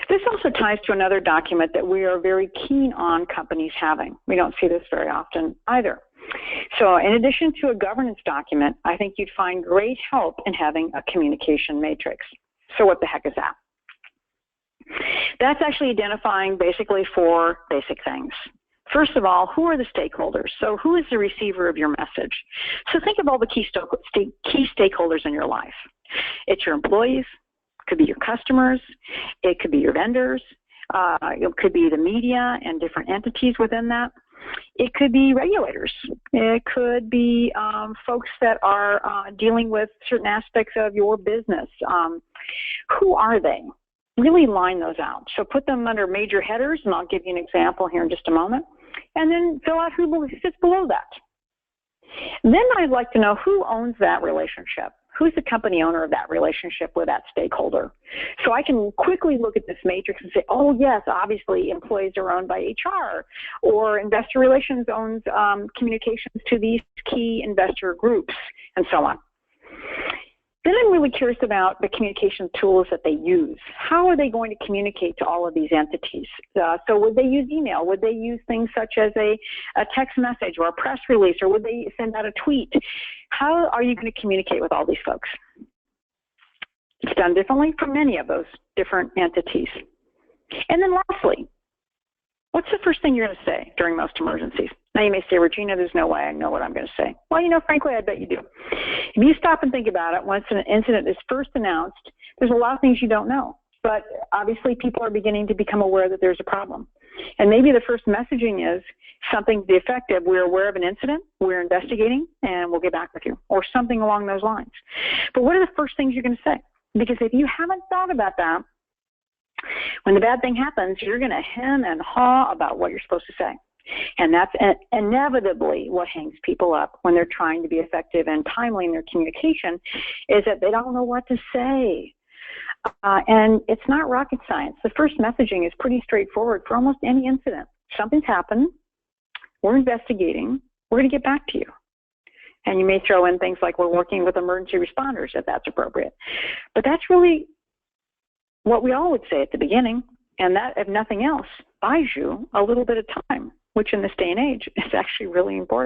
This also ties to another document that we are very keen on companies having. We don't see this very often either. So in addition to a governance document, I think you'd find great help in having a communication matrix. So what the heck is that? That's actually identifying basically 4 basic things. First of all, who are the stakeholders? So who is the receiver of your message? So think of all the key stakeholders in your life. It's your employees, it could be your customers, it could be your vendors, it could be the media and different entities within that. It could be regulators. It could be folks that are dealing with certain aspects of your business. Who are they? Really line those out. So put them under major headers, and I'll give you an example here in just a moment. And then fill out who sits below that. Then I'd like to know who owns that relationship. Who's the company owner of that relationship with that stakeholder? So I can quickly look at this matrix and say, oh, yes, obviously employees are owned by HR, or investor relations owns communications to these key investor groups, and so on. Then I'm really curious about the communication tools that they use. How are they going to communicate to all of these entities? So would they use email? Would they use things such as a text message or a press release, or would they send out a tweet? How are you going to communicate with all these folks? It's done differently for many of those different entities. And then lastly, what's the first thing you're going to say during most emergencies? Now you may say, Regina, there's no way I know what I'm going to say. Well, frankly, I bet you do. If you stop and think about it, once an incident is first announced, there's a lot of things you don't know. But obviously, people are beginning to become aware that there's a problem. And maybe the first messaging is something to the effect of, we're aware of an incident, we're investigating, and we'll get back with you, or something along those lines. But what are the first things you're going to say? Because if you haven't thought about that, when the bad thing happens, you're going to hem and haw about what you're supposed to say. And that's inevitably what hangs people up when they're trying to be effective and timely in their communication, is that they don't know what to say. And it's not rocket science. The first messaging is pretty straightforward for almost any incident. Something's happened. We're investigating. We're going to get back to you. And you may throw in things like, we're working with emergency responders if that's appropriate. But that's really what we all would say at the beginning. And that, if nothing else, buys you a little bit of time, which in this day and age is actually really important.